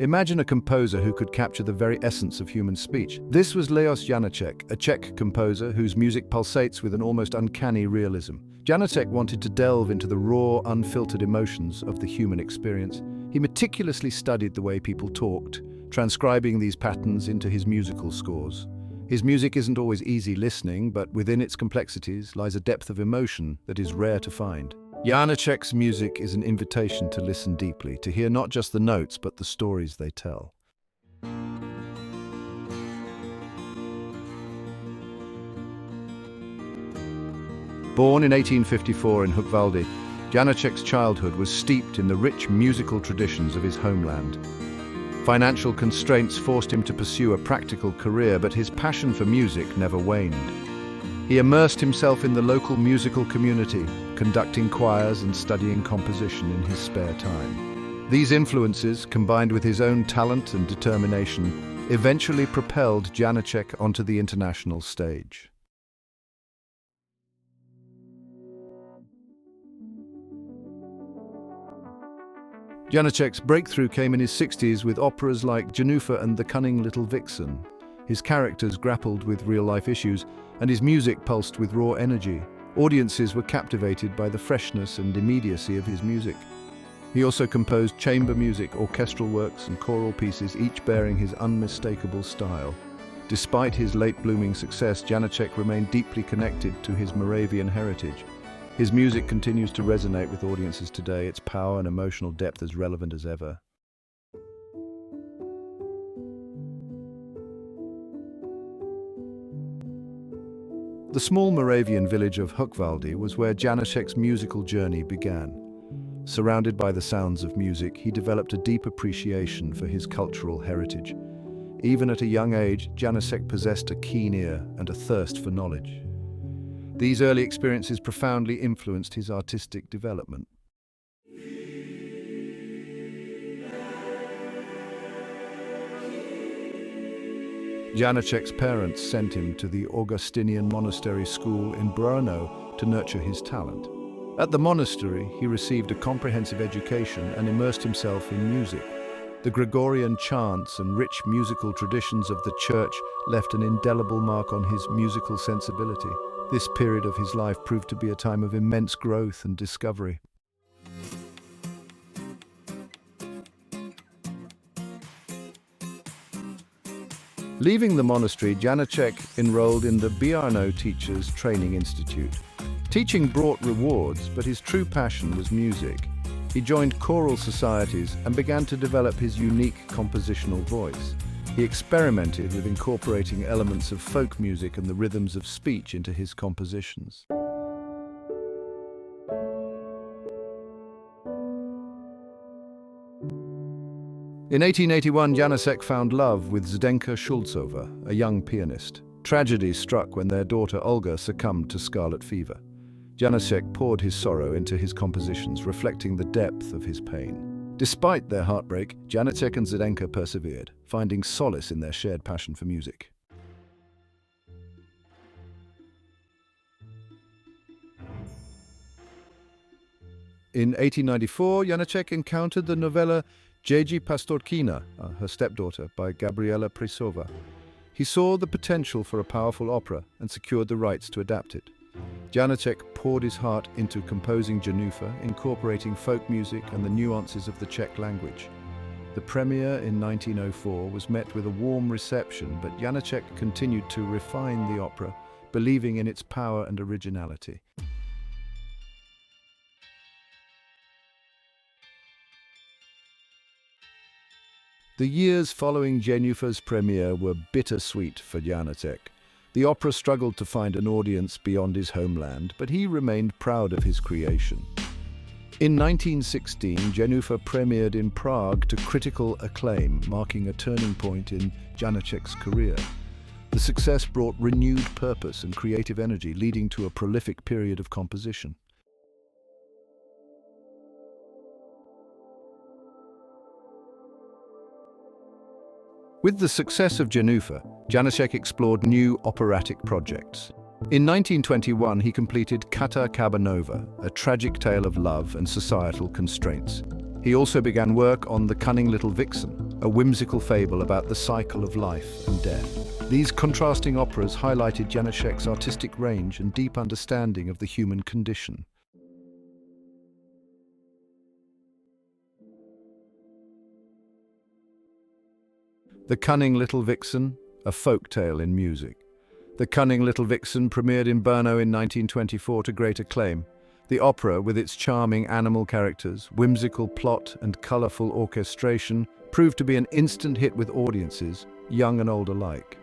Imagine a composer who could capture the very essence of human speech. This was Leoš Janáček, a Czech composer whose music pulsates with an almost uncanny realism. Janáček wanted to delve into the raw, unfiltered emotions of the human experience. He meticulously studied the way people talked, transcribing these patterns into his musical scores. His music isn't always easy listening, but within its complexities lies a depth of emotion that is rare to find. Janáček's music is an invitation to listen deeply, to hear not just the notes, but the stories they tell. Born in 1854 in Hochwalde, Janáček's childhood was steeped in the rich musical traditions of his homeland. Financial constraints forced him to pursue a practical career, but his passion for music never waned. He immersed himself in the local musical community, conducting choirs and studying composition in his spare time. These influences, combined with his own talent and determination, eventually propelled Janáček onto the international stage. Janáček's breakthrough came in his 60s with operas like Jenůfa and the Cunning Little Vixen. His characters grappled with real-life issues, and his music pulsed with raw energy. Audiences were captivated by the freshness and immediacy of his music. He also composed chamber music, orchestral works, and choral pieces, each bearing his unmistakable style. Despite his late-blooming success, Janáček remained deeply connected to his Moravian heritage. His music continues to resonate with audiences today, its power and emotional depth as relevant as ever. The small Moravian village of Hochwalde was where Janáček's musical journey began. Surrounded by the sounds of music, he developed a deep appreciation for his cultural heritage. Even at a young age, Janáček possessed a keen ear and a thirst for knowledge. These early experiences profoundly influenced his artistic development. Janáček's parents sent him to the Augustinian monastery school in Brno to nurture his talent. At the monastery, he received a comprehensive education and immersed himself in music. The Gregorian chants and rich musical traditions of the church left an indelible mark on his musical sensibility. This period of his life proved to be a time of immense growth and discovery. Leaving the monastery, Janáček enrolled in the Brno Teachers Training Institute. Teaching brought rewards, but his true passion was music. He joined choral societies and began to develop his unique compositional voice. He experimented with incorporating elements of folk music and the rhythms of speech into his compositions. In 1881, Janáček found love with Zdenka Šulcová, a young pianist. Tragedy struck when their daughter Olga succumbed to scarlet fever. Janáček poured his sorrow into his compositions, reflecting the depth of his pain. Despite their heartbreak, Janáček and Zdenka persevered, finding solace in their shared passion for music. In 1894, Janáček encountered the novella Její pastorkyně, her stepdaughter, by Gabriela Prešová. He saw the potential for a powerful opera and secured the rights to adapt it. Janáček poured his heart into composing Jenůfa, incorporating folk music and the nuances of the Czech language. The premiere in 1904 was met with a warm reception, but Janáček continued to refine the opera, believing in its power and originality. The years following Jenůfa's premiere were bittersweet for Janáček. The opera struggled to find an audience beyond his homeland, but he remained proud of his creation. In 1916, Jenůfa premiered in Prague to critical acclaim, marking a turning point in Janáček's career. The success brought renewed purpose and creative energy, leading to a prolific period of composition. With the success of Jenůfa, Janáček explored new operatic projects. In 1921, he completed Kata Kabanova, a tragic tale of love and societal constraints. He also began work on The Cunning Little Vixen, a whimsical fable about the cycle of life and death. These contrasting operas highlighted Janáček's artistic range and deep understanding of the human condition. The Cunning Little Vixen, a folk tale in music. The Cunning Little Vixen premiered in Brno in 1924 to great acclaim. The opera, with its charming animal characters, whimsical plot and colourful orchestration, proved to be an instant hit with audiences, young and old alike.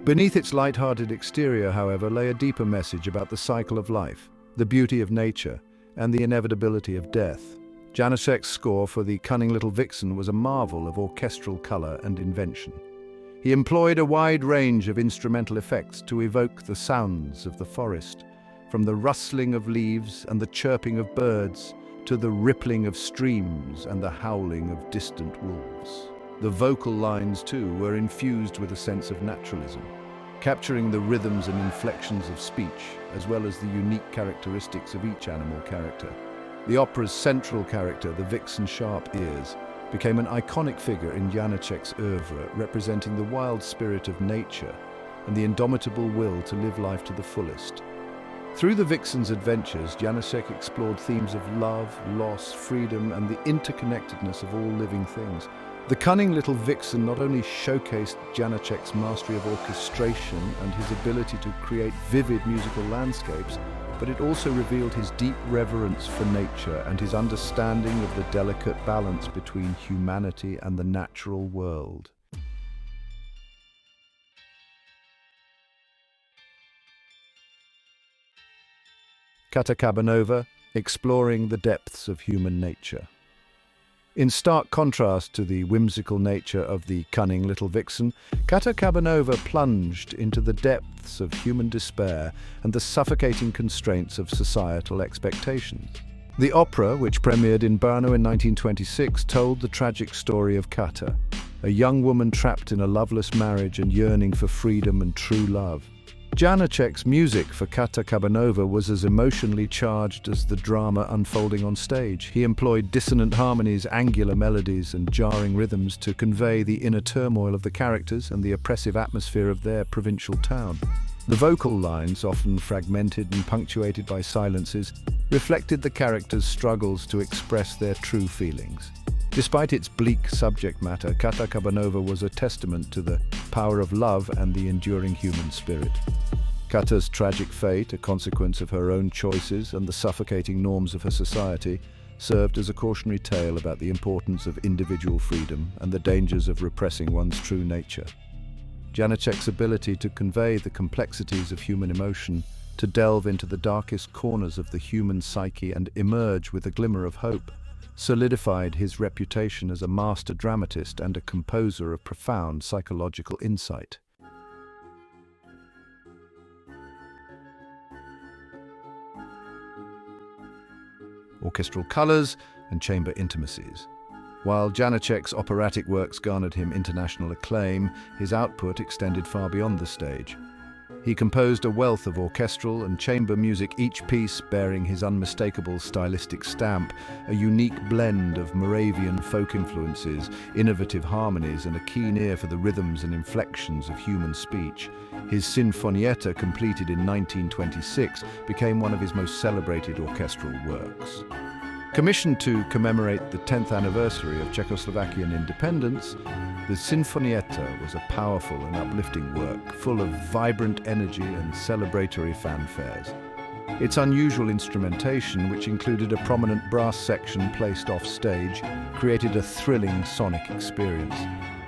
Beneath its light-hearted exterior, however, lay a deeper message about the cycle of life, the beauty of nature, and the inevitability of death. Janáček's score for The Cunning Little Vixen was a marvel of orchestral colour and invention. He employed a wide range of instrumental effects to evoke the sounds of the forest, from the rustling of leaves and the chirping of birds to the rippling of streams and the howling of distant wolves. The vocal lines, too, were infused with a sense of naturalism, capturing the rhythms and inflections of speech, as well as the unique characteristics of each animal character. The opera's central character, the vixen Sharp Ears, became an iconic figure in Janáček's oeuvre, representing the wild spirit of nature and the indomitable will to live life to the fullest. Through the vixen's adventures, Janáček explored themes of love, loss, freedom, and the interconnectedness of all living things. The Cunning Little Vixen not only showcased Janáček's mastery of orchestration and his ability to create vivid musical landscapes, but it also revealed his deep reverence for nature and his understanding of the delicate balance between humanity and the natural world. Kata Kabanova, exploring the depths of human nature. In stark contrast to the whimsical nature of The Cunning Little Vixen, Kata Kabanova plunged into the depths of human despair and the suffocating constraints of societal expectations. The opera, which premiered in Brno in 1926, told the tragic story of Kata, a young woman trapped in a loveless marriage and yearning for freedom and true love. Janáček's music for Kata Kabanova was as emotionally charged as the drama unfolding on stage. He employed dissonant harmonies, angular melodies, and jarring rhythms to convey the inner turmoil of the characters and the oppressive atmosphere of their provincial town. The vocal lines, often fragmented and punctuated by silences, reflected the characters' struggles to express their true feelings. Despite its bleak subject matter, Kata Kabanova was a testament to the power of love and the enduring human spirit. Kata's tragic fate, a consequence of her own choices and the suffocating norms of her society, served as a cautionary tale about the importance of individual freedom and the dangers of repressing one's true nature. Janáček's ability to convey the complexities of human emotion, to delve into the darkest corners of the human psyche and emerge with a glimmer of hope, solidified his reputation as a master dramatist and a composer of profound psychological insight. Orchestral colours and chamber intimacies. While Janáček's operatic works garnered him international acclaim, his output extended far beyond the stage. He composed a wealth of orchestral and chamber music, each piece bearing his unmistakable stylistic stamp, a unique blend of Moravian folk influences, innovative harmonies, and a keen ear for the rhythms and inflections of human speech. His Sinfonietta, completed in 1926, became one of his most celebrated orchestral works. Commissioned to commemorate the 10th anniversary of Czechoslovakian independence, the Sinfonietta was a powerful and uplifting work, full of vibrant energy and celebratory fanfares. Its unusual instrumentation, which included a prominent brass section placed off stage, created a thrilling sonic experience.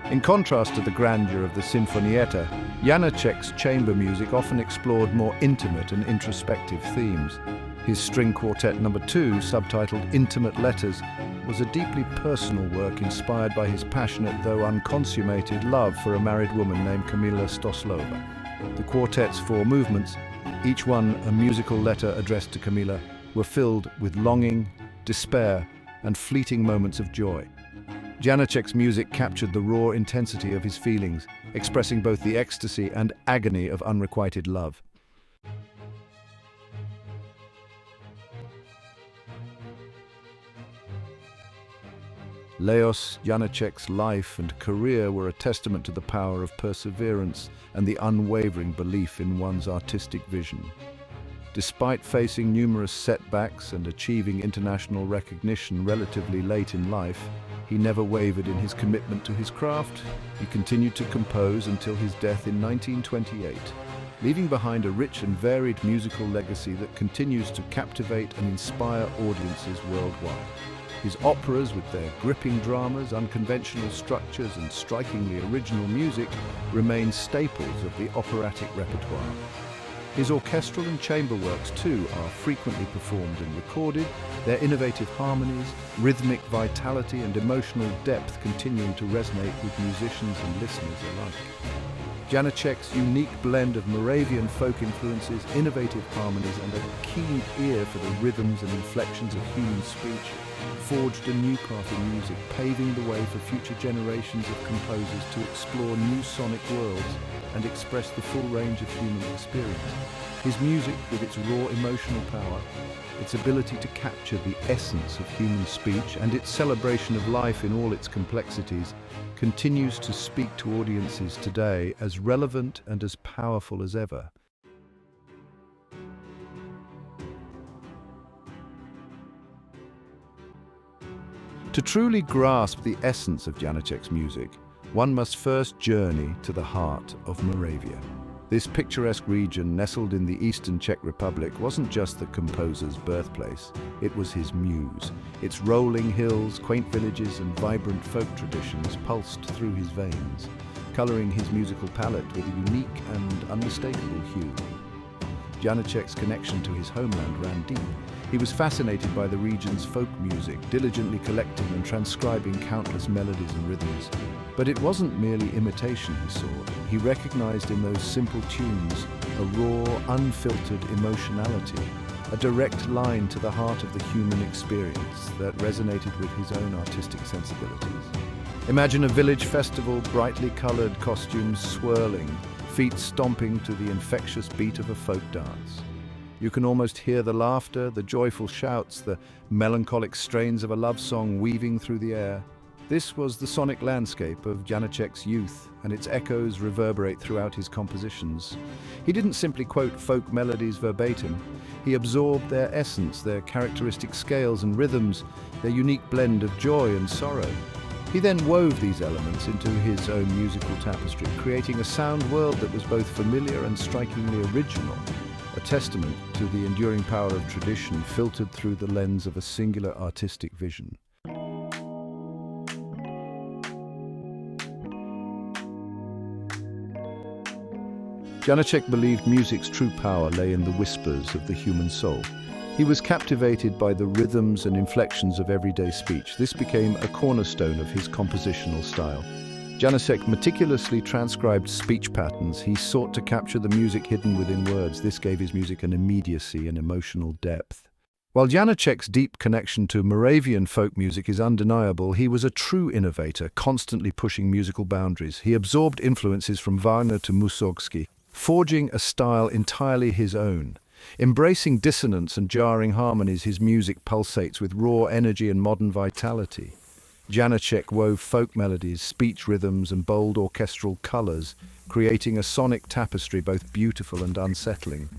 In contrast to the grandeur of the Sinfonietta, Janáček's chamber music often explored more intimate and introspective themes. His String Quartet No. 2, subtitled Intimate Letters, was a deeply personal work inspired by his passionate though unconsummated love for a married woman named Kamila Stoslova. The quartet's 4 movements, each one a musical letter addressed to Kamila, were filled with longing, despair, and fleeting moments of joy. Janáček's music captured the raw intensity of his feelings, expressing both the ecstasy and agony of unrequited love. Leoš Janáček's life and career were a testament to the power of perseverance and the unwavering belief in one's artistic vision. Despite facing numerous setbacks and achieving international recognition relatively late in life, he never wavered in his commitment to his craft. He continued to compose until his death in 1928, leaving behind a rich and varied musical legacy that continues to captivate and inspire audiences worldwide. His operas, with their gripping dramas, unconventional structures, and strikingly original music, remain staples of the operatic repertoire. His orchestral and chamber works, too, are frequently performed and recorded, their innovative harmonies, rhythmic vitality, and emotional depth continuing to resonate with musicians and listeners alike. Janáček's unique blend of Moravian folk influences, innovative harmonies, and a keen ear for the rhythms and inflections of human speech forged a new path in music, paving the way for future generations of composers to explore new sonic worlds and express the full range of human experience. His music, with its raw emotional power, its ability to capture the essence of human speech, and its celebration of life in all its complexities, continues to speak to audiences today as relevant and as powerful as ever. To truly grasp the essence of Janáček's music, one must first journey to the heart of Moravia. This picturesque region, nestled in the eastern Czech Republic, wasn't just the composer's birthplace, it was his muse. Its rolling hills, quaint villages, and vibrant folk traditions pulsed through his veins, coloring his musical palette with a unique and unmistakable hue. Janáček's connection to his homeland ran deep. He was fascinated by the region's folk music, diligently collecting and transcribing countless melodies and rhythms. But it wasn't merely imitation he sought. He recognized in those simple tunes a raw, unfiltered emotionality, a direct line to the heart of the human experience that resonated with his own artistic sensibilities. Imagine a village festival, brightly colored costumes swirling, feet stomping to the infectious beat of a folk dance. You can almost hear the laughter, the joyful shouts, the melancholic strains of a love song weaving through the air. This was the sonic landscape of Janáček's youth, and its echoes reverberate throughout his compositions. He didn't simply quote folk melodies verbatim. He absorbed their essence, their characteristic scales and rhythms, their unique blend of joy and sorrow. He then wove these elements into his own musical tapestry, creating a sound world that was both familiar and strikingly original, a testament to the enduring power of tradition filtered through the lens of a singular artistic vision. Janáček believed music's true power lay in the whispers of the human soul. He was captivated by the rhythms and inflections of everyday speech. This became a cornerstone of his compositional style. Janáček meticulously transcribed speech patterns. He sought to capture the music hidden within words. This gave his music an immediacy and emotional depth. While Janáček's deep connection to Moravian folk music is undeniable, he was a true innovator, constantly pushing musical boundaries. He absorbed influences from Wagner to Mussorgsky, forging a style entirely his own. Embracing dissonance and jarring harmonies, his music pulsates with raw energy and modern vitality. Janáček wove folk melodies, speech rhythms, and bold orchestral colors, creating a sonic tapestry both beautiful and unsettling.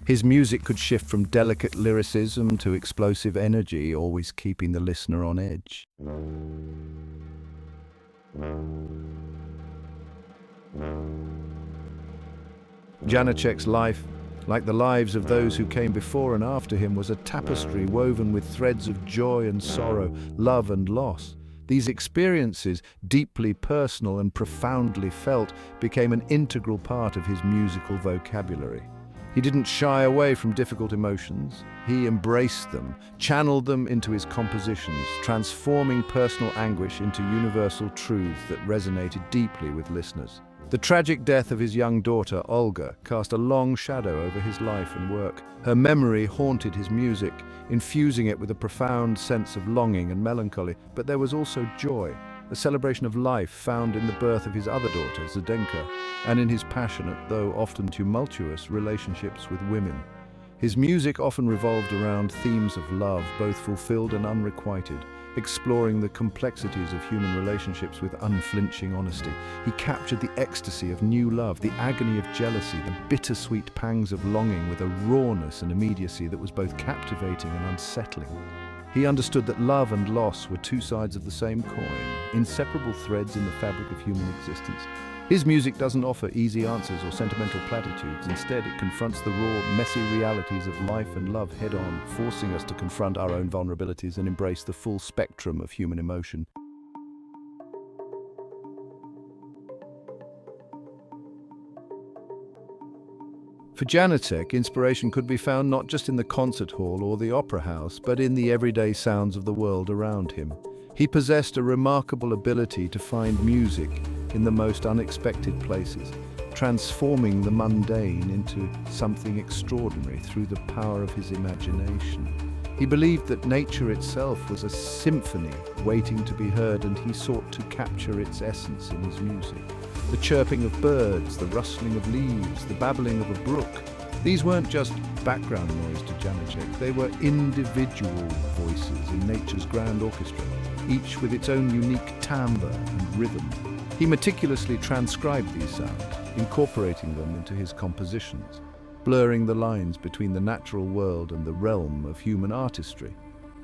His music could shift from delicate lyricism to explosive energy, always keeping the listener on edge. Janáček's life, like the lives of those who came before and after him, was a tapestry woven with threads of joy and sorrow, love and loss. These experiences, deeply personal and profoundly felt, became an integral part of his musical vocabulary. He didn't shy away from difficult emotions. He embraced them, channeled them into his compositions, transforming personal anguish into universal truths that resonated deeply with listeners. The tragic death of his young daughter, Olga, cast a long shadow over his life and work. Her memory haunted his music, infusing it with a profound sense of longing and melancholy. But there was also joy, a celebration of life found in the birth of his other daughter, Zdenka, and in his passionate, though often tumultuous, relationships with women. His music often revolved around themes of love, both fulfilled and unrequited, exploring the complexities of human relationships with unflinching honesty. He captured the ecstasy of new love, the agony of jealousy, the bittersweet pangs of longing with a rawness and immediacy that was both captivating and unsettling. He understood that love and loss were two sides of the same coin, inseparable threads in the fabric of human existence. His music doesn't offer easy answers or sentimental platitudes. Instead, it confronts the raw, messy realities of life and love head-on, forcing us to confront our own vulnerabilities and embrace the full spectrum of human emotion. For Janáček, inspiration could be found not just in the concert hall or the opera house, but in the everyday sounds of the world around him. He possessed a remarkable ability to find music in the most unexpected places, transforming the mundane into something extraordinary through the power of his imagination. He believed that nature itself was a symphony waiting to be heard, and he sought to capture its essence in his music. The chirping of birds, the rustling of leaves, the babbling of a brook. These weren't just background noise to Janáček, they were individual voices in nature's grand orchestra, each with its own unique timbre and rhythm. He meticulously transcribed these sounds, incorporating them into his compositions, blurring the lines between the natural world and the realm of human artistry.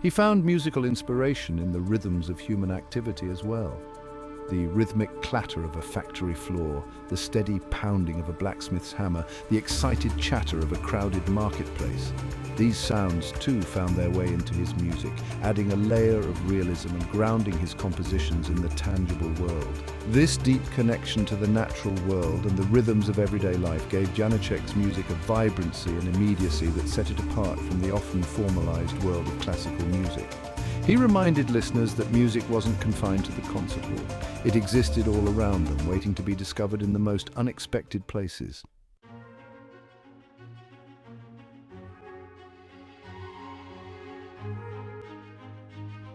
He found musical inspiration in the rhythms of human activity as well. The rhythmic clatter of a factory floor, the steady pounding of a blacksmith's hammer, the excited chatter of a crowded marketplace. These sounds too found their way into his music, adding a layer of realism and grounding his compositions in the tangible world. This deep connection to the natural world and the rhythms of everyday life gave Janáček's music a vibrancy and immediacy that set it apart from the often formalized world of classical music. He reminded listeners that music wasn't confined to the concert hall. It existed all around them, waiting to be discovered in the most unexpected places.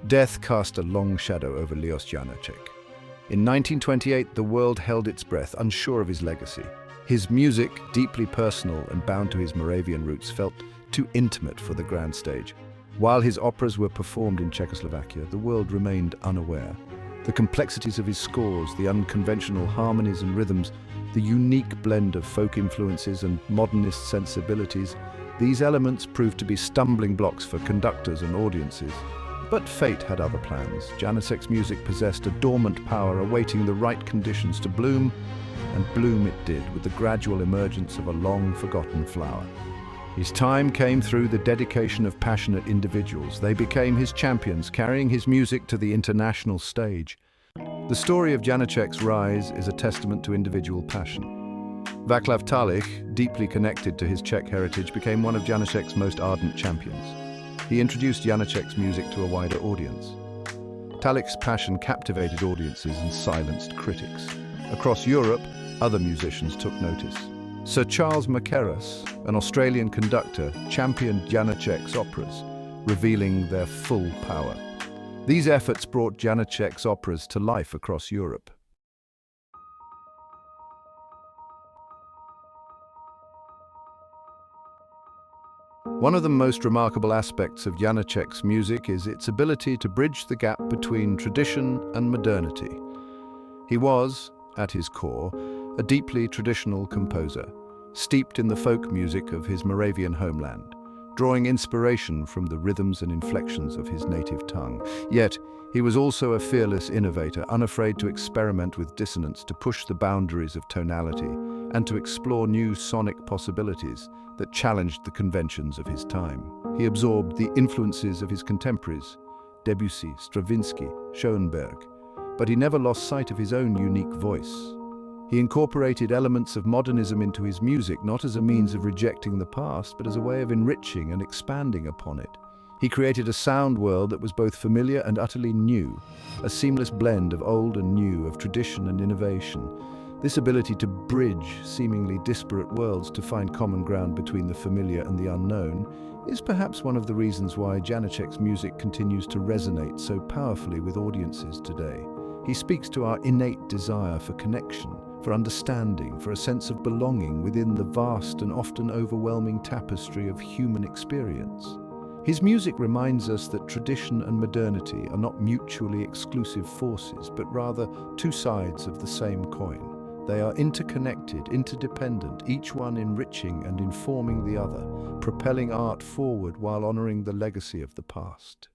Death cast a long shadow over Leoš Janáček. In 1928, the world held its breath, unsure of his legacy. His music, deeply personal and bound to his Moravian roots, felt too intimate for the grand stage. While his operas were performed in Czechoslovakia, the world remained unaware. The complexities of his scores, the unconventional harmonies and rhythms, the unique blend of folk influences and modernist sensibilities, these elements proved to be stumbling blocks for conductors and audiences. But fate had other plans. Janáček's music possessed a dormant power awaiting the right conditions to bloom, and bloom it did with the gradual emergence of a long-forgotten flower. His time came through the dedication of passionate individuals. They became his champions, carrying his music to the international stage. The story of Janáček's rise is a testament to individual passion. Václav Talich, deeply connected to his Czech heritage, became one of Janáček's most ardent champions. He introduced Janáček's music to a wider audience. Talich's passion captivated audiences and silenced critics. Across Europe, other musicians took notice. Sir Charles Mackerras, an Australian conductor, championed Janáček's operas, revealing their full power. These efforts brought Janáček's operas to life across Europe. One of the most remarkable aspects of Janáček's music is its ability to bridge the gap between tradition and modernity. He was, at his core, a deeply traditional composer, steeped in the folk music of his Moravian homeland, drawing inspiration from the rhythms and inflections of his native tongue. Yet, he was also a fearless innovator, unafraid to experiment with dissonance, to push the boundaries of tonality, and to explore new sonic possibilities that challenged the conventions of his time. He absorbed the influences of his contemporaries, Debussy, Stravinsky, Schoenberg, but he never lost sight of his own unique voice. He incorporated elements of modernism into his music, not as a means of rejecting the past, but as a way of enriching and expanding upon it. He created a sound world that was both familiar and utterly new, a seamless blend of old and new, of tradition and innovation. This ability to bridge seemingly disparate worlds to find common ground between the familiar and the unknown is perhaps one of the reasons why Janáček's music continues to resonate so powerfully with audiences today. He speaks to our innate desire for connection, for understanding, for a sense of belonging within the vast and often overwhelming tapestry of human experience. His music reminds us that tradition and modernity are not mutually exclusive forces, but rather two sides of the same coin. They are interconnected, interdependent, each one enriching and informing the other, propelling art forward while honoring the legacy of the past.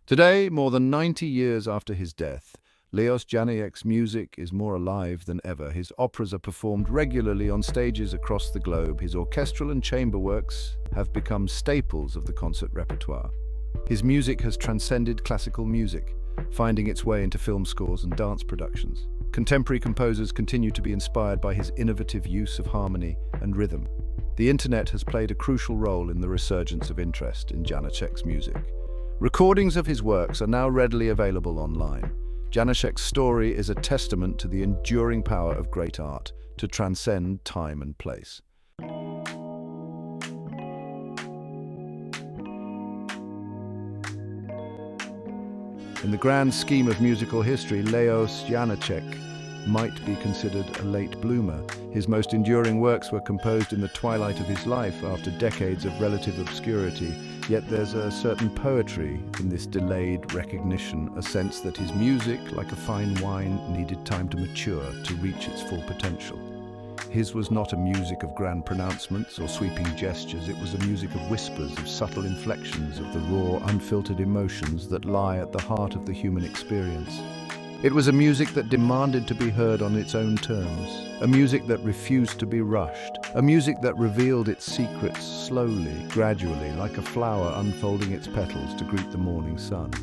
Today, more than 90 years after his death, Leoš Janáček's music is more alive than ever. His operas are performed regularly on stages across the globe. His orchestral and chamber works have become staples of the concert repertoire. His music has transcended classical music, finding its way into film scores and dance productions. Contemporary composers continue to be inspired by his innovative use of harmony and rhythm. The internet has played a crucial role in the resurgence of interest in Janáček's music. Recordings of his works are now readily available online. Janáček's story is a testament to the enduring power of great art to transcend time and place. In the grand scheme of musical history, Leoš Janáček might be considered a late bloomer. His most enduring works were composed in the twilight of his life after decades of relative obscurity. Yet there's a certain poetry in this delayed recognition, a sense that his music, like a fine wine, needed time to mature to reach its full potential. His was not a music of grand pronouncements or sweeping gestures. It was a music of whispers, of subtle inflections, of the raw, unfiltered emotions that lie at the heart of the human experience. It was a music that demanded to be heard on its own terms, a music that refused to be rushed, a music that revealed its secrets slowly, gradually, like a flower unfolding its petals to greet the morning sun.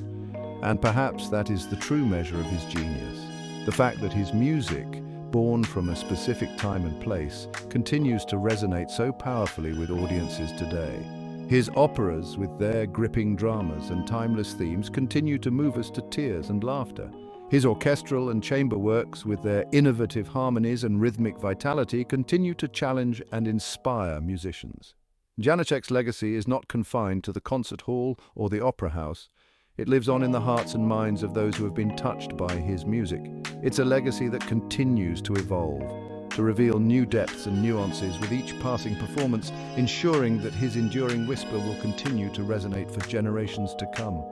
And perhaps that is the true measure of his genius, the fact that his music, born from a specific time and place, continues to resonate so powerfully with audiences today. His operas, with their gripping dramas and timeless themes, continue to move us to tears and laughter. His orchestral and chamber works, with their innovative harmonies and rhythmic vitality, continue to challenge and inspire musicians. Janáček's legacy is not confined to the concert hall or the opera house. It lives on in the hearts and minds of those who have been touched by his music. It's a legacy that continues to evolve, to reveal new depths and nuances with each passing performance, ensuring that his enduring whisper will continue to resonate for generations to come.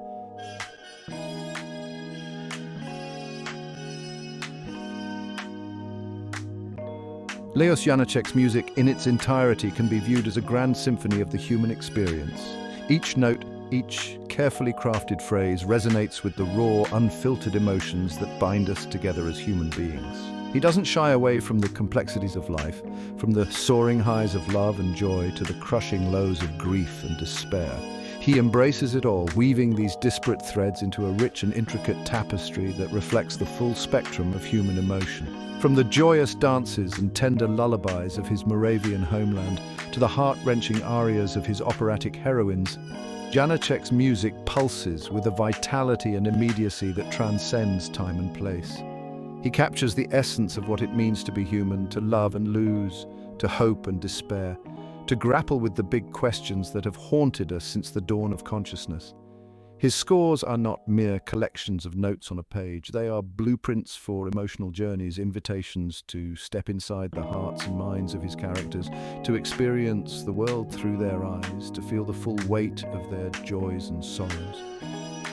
Leoš Janáček's music in its entirety can be viewed as a grand symphony of the human experience. Each note, each carefully crafted phrase resonates with the raw, unfiltered emotions that bind us together as human beings. He doesn't shy away from the complexities of life, from the soaring highs of love and joy to the crushing lows of grief and despair. He embraces it all, weaving these disparate threads into a rich and intricate tapestry that reflects the full spectrum of human emotion. From the joyous dances and tender lullabies of his Moravian homeland to the heart-wrenching arias of his operatic heroines, Janáček's music pulses with a vitality and immediacy that transcends time and place. He captures the essence of what it means to be human, to love and lose, to hope and despair, to grapple with the big questions that have haunted us since the dawn of consciousness. His scores are not mere collections of notes on a page. They are blueprints for emotional journeys, invitations to step inside the hearts and minds of his characters, to experience the world through their eyes, to feel the full weight of their joys and sorrows.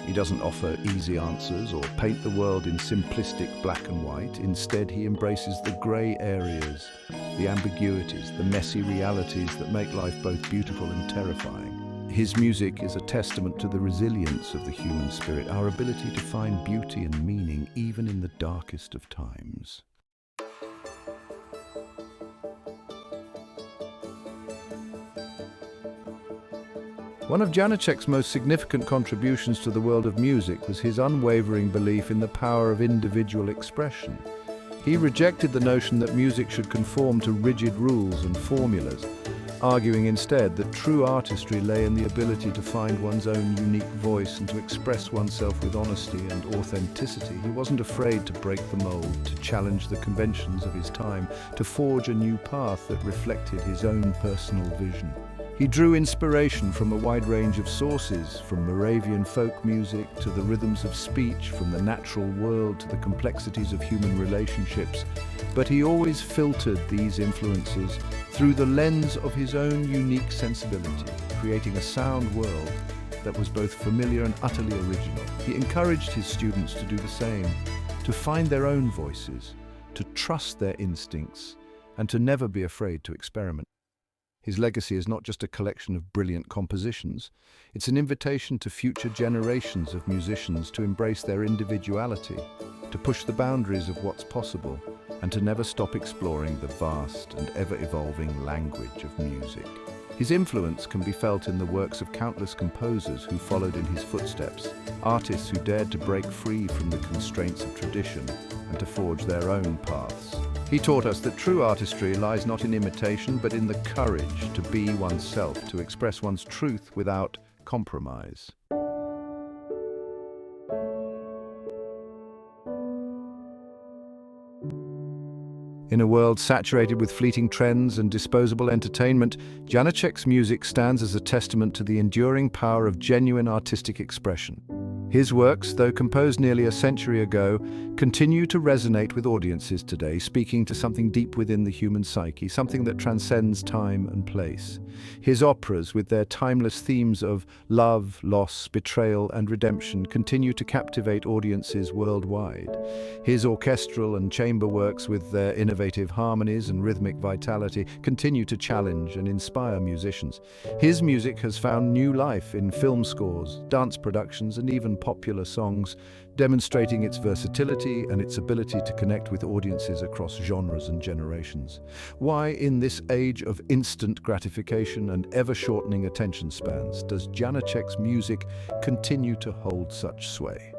He doesn't offer easy answers or paint the world in simplistic black and white. Instead, he embraces the grey areas, the ambiguities, the messy realities that make life both beautiful and terrifying. His music is a testament to the resilience of the human spirit, our ability to find beauty and meaning even in the darkest of times. One of Janáček's most significant contributions to the world of music was his unwavering belief in the power of individual expression. He rejected the notion that music should conform to rigid rules and formulas, arguing instead that true artistry lay in the ability to find one's own unique voice and to express oneself with honesty and authenticity. He wasn't afraid to break the mold, to challenge the conventions of his time, to forge a new path that reflected his own personal vision. He drew inspiration from a wide range of sources, from Moravian folk music to the rhythms of speech, from the natural world to the complexities of human relationships, but he always filtered these influences through the lens of his own unique sensibility, creating a sound world that was both familiar and utterly original. He encouraged his students to do the same, to find their own voices, to trust their instincts, and to never be afraid to experiment. His legacy is not just a collection of brilliant compositions, it's an invitation to future generations of musicians to embrace their individuality, to push the boundaries of what's possible, and to never stop exploring the vast and ever-evolving language of music. His influence can be felt in the works of countless composers who followed in his footsteps, artists who dared to break free from the constraints of tradition and to forge their own paths. He taught us that true artistry lies not in imitation, but in the courage to be oneself, to express one's truth without compromise. In a world saturated with fleeting trends and disposable entertainment, Janáček's music stands as a testament to the enduring power of genuine artistic expression. His works, though composed nearly a century ago, continue to resonate with audiences today, speaking to something deep within the human psyche, something that transcends time and place. His operas, with their timeless themes of love, loss, betrayal, and redemption, continue to captivate audiences worldwide. His orchestral and chamber works, with their innovative harmonies and rhythmic vitality, continue to challenge and inspire musicians. His music has found new life in film scores, dance productions, and even popular songs, demonstrating its versatility and its ability to connect with audiences across genres and generations. Why, in this age of instant gratification and ever-shortening attention spans, does Janáček's music continue to hold such sway?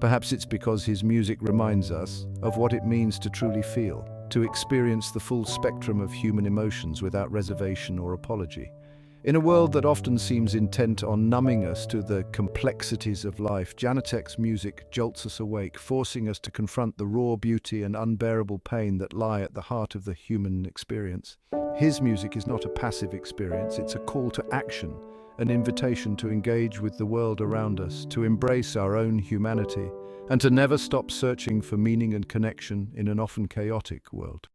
Perhaps it's because his music reminds us of what it means to truly feel, to experience the full spectrum of human emotions without reservation or apology. In a world that often seems intent on numbing us to the complexities of life, Janáček's music jolts us awake, forcing us to confront the raw beauty and unbearable pain that lie at the heart of the human experience. His music is not a passive experience, it's a call to action, an invitation to engage with the world around us, to embrace our own humanity, and to never stop searching for meaning and connection in an often chaotic world.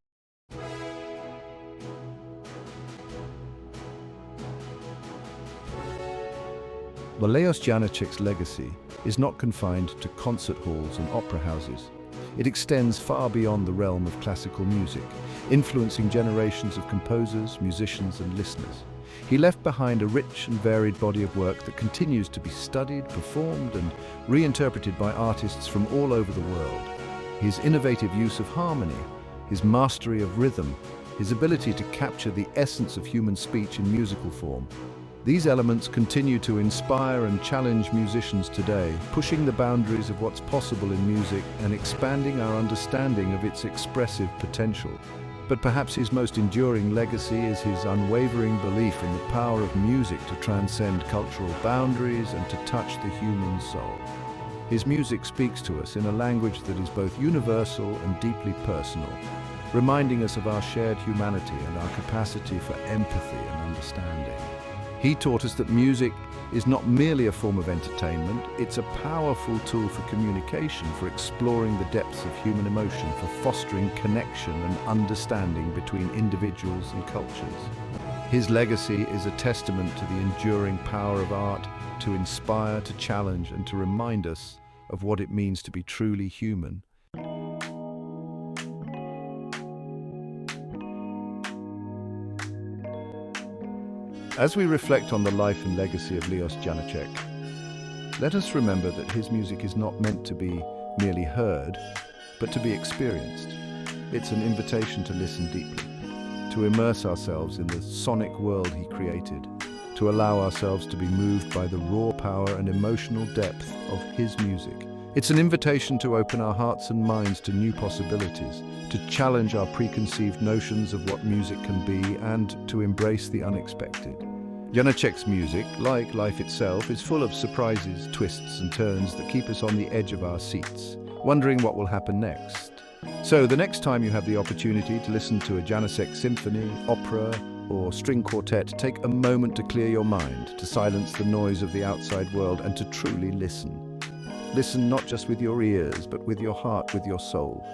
But Leoš Janáček's legacy is not confined to concert halls and opera houses. It extends far beyond the realm of classical music, influencing generations of composers, musicians, and listeners. He left behind a rich and varied body of work that continues to be studied, performed, and reinterpreted by artists from all over the world. His innovative use of harmony, his mastery of rhythm, his ability to capture the essence of human speech in musical form. These elements continue to inspire and challenge musicians today, pushing the boundaries of what's possible in music and expanding our understanding of its expressive potential. But perhaps his most enduring legacy is his unwavering belief in the power of music to transcend cultural boundaries and to touch the human soul. His music speaks to us in a language that is both universal and deeply personal, reminding us of our shared humanity and our capacity for empathy and understanding. He taught us that music is not merely a form of entertainment, it's a powerful tool for communication, for exploring the depths of human emotion, for fostering connection and understanding between individuals and cultures. His legacy is a testament to the enduring power of art to inspire, to challenge, and to remind us of what it means to be truly human. As we reflect on the life and legacy of Leoš Janáček, let us remember that his music is not meant to be merely heard, but to be experienced. It's an invitation to listen deeply, to immerse ourselves in the sonic world he created, to allow ourselves to be moved by the raw power and emotional depth of his music. It's an invitation to open our hearts and minds to new possibilities, to challenge our preconceived notions of what music can be, and to embrace the unexpected. Janáček's music, like life itself, is full of surprises, twists and turns that keep us on the edge of our seats, wondering what will happen next. So the next time you have the opportunity to listen to a Janáček symphony, opera, or string quartet, take a moment to clear your mind, to silence the noise of the outside world, and to truly listen. Listen not just with your ears, but with your heart, with your soul.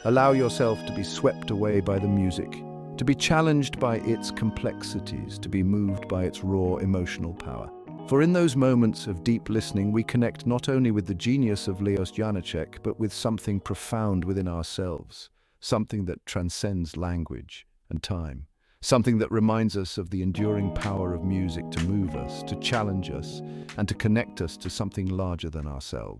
Allow yourself to be swept away by the music, to be challenged by its complexities, to be moved by its raw emotional power. For in those moments of deep listening, we connect not only with the genius of Leoš Janáček, but with something profound within ourselves, something that transcends language and time, something that reminds us of the enduring power of music to move us, to challenge us, and to connect us to something larger than ourselves.